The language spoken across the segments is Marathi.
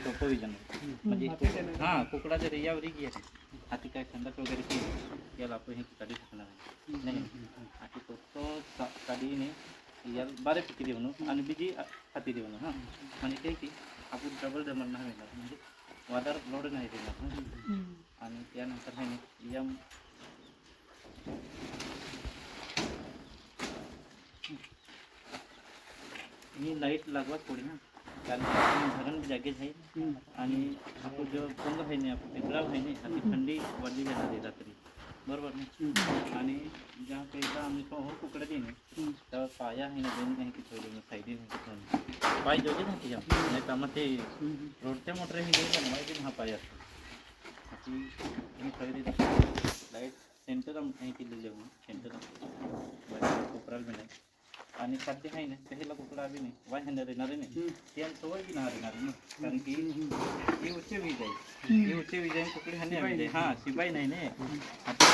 सोपं विजन म्हणजे हां कुकडाच्या रेयावर की हाती काय संडास वगैरे की याला आपण हे काढी टाकणार नाही आणि तो काढीने याला बऱ्यापैकी देऊन आणि बिजी हाती देऊन हां म्हणजे काय की आपण डबल डबल नाही मिळणार म्हणजे वादार लोड नाही देणार आणि त्यानंतर आहे यम मी लाईट लागवाच थोडी ना कारण धरण जागेच आहे आणि आपण जो पंग आहे नाही आपण पिंजरा आहे नाही आणि थंडी वाढली जाणार आहे रात्री बरोबर नाही आणि ज्या पहिला आम्ही हो कुकडा देणे तेव्हा पाया आहे ना दोन नाही की थोडी साईडी नाही पाय जोगे ना की नाही तर मग ते रोडच्या मोटर हे घेऊन माहिती हा पाय असतो लाईट सेंटर नाही केलेली जेवण सेंटर कोपराला बी नाही आणि खाद्य आहे ना पहिला कुकडा बी नाही वाह्यानं येणार नाही ते सवय बी नाही येणार ना कारण की हे उच्च वीज आहे हे उच्च वीज आहे कुकडे हानी वीज आहे हां शिबाई नाही नाही आता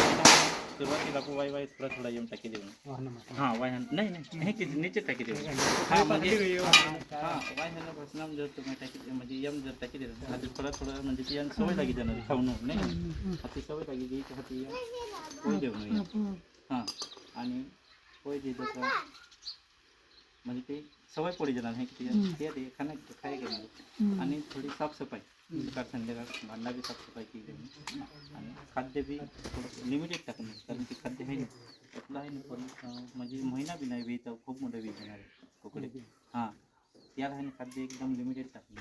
सुरुवातीला आपण वाय थोडा येऊन टाकी देऊन हां वाह्यान नाही नाही हे की नीचे टाकी देऊन हां म्हणजे हां वाह्यानं बसणार जर तुम्ही टाकी म्हणजे यम जर टाकी देऊन हाती थोडा म्हणजे ती सवय लागी जाणार खाऊन नाही हाती सवय लागी घ्यायची हाती पोय देऊन हां आणि पोय द्यायचं म्हणजे ते सवय पडी जाणार हे की ते खाणं खाय घेणार आणि थोडी साफसफाई सकाळ संध्याकाळ भांडा बी साफसफाई केली आणि खाद्य बी थोडं लिमिटेड टाकणं कारण की खाद्य आहे ना त्यातलं आहे ना पण म्हणजे महिना बी नाही वीज खूप मोठं वीज येणार आहे कुकडे हां त्याला आहे ना खाद्य एकदम लिमिटेड टाकणं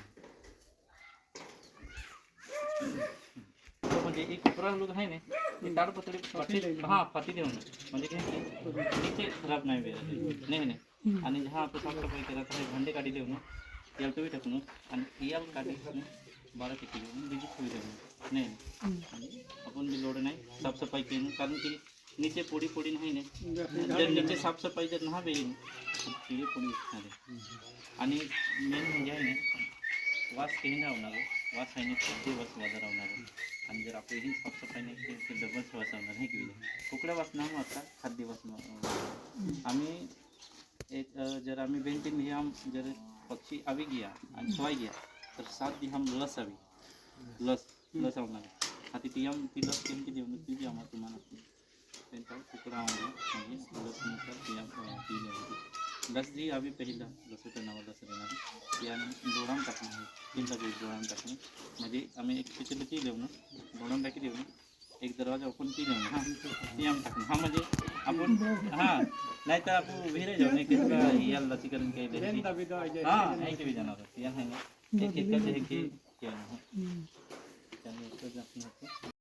म्हणजे एक कुकरा लोक आहे ना ते ताडपत्री फाटी देऊन म्हणजे काय नीचे खराब नाही वेळ नाही आणि जेव्हा आपण साफसफाई करत आहे भांडे काढी देऊन याला तुम्ही टाकून आणि याल काढी बारा टिकी देऊन बिजी ठेवी देऊन नाही आणि आपण बी लोड नाही साफसफाई केली कारण की नीचे पोडी नाही जर नीचे साफसफाई जर नाही बेली तिथे पोडी उठणार आणि मेन म्हणजे आहे ना वास काही नाही होणार वास आहे ना खूप वास वाजा राहणार आणि जर आपण ही साफसफाई नाही केली तर डबल वास होणार नाही की कुकड्या वास नाही आता खाद्य वास आम्ही एक जर आम्ही 2-3 दिहाम जर पक्षी आवी गया आणि सोय गया तर 7 दिहाम लस आवी लस होणार हाती ती लस केली की देऊन ती आम्हाला तुम्हाला त्यांचा कुकडा म्हणजे लसनुसार ती लस जी आम्ही पहिला लसचं नाव लस देणार ती आम्ही डोळाम टाकणार तीनचा डोळाम टाकणं म्हणजे आम्ही एक पिचलची देऊन डोळाम टाकी देऊन एक दरवाजा ओपन की देऊन हां ती आम्ही टाकणं हां म्हणजे आपण हां नाही तर आपण विहिरे जाऊ नाही की याला लसीकरण केलं हां नाही की जाणार या आहे ना एक एक त्याने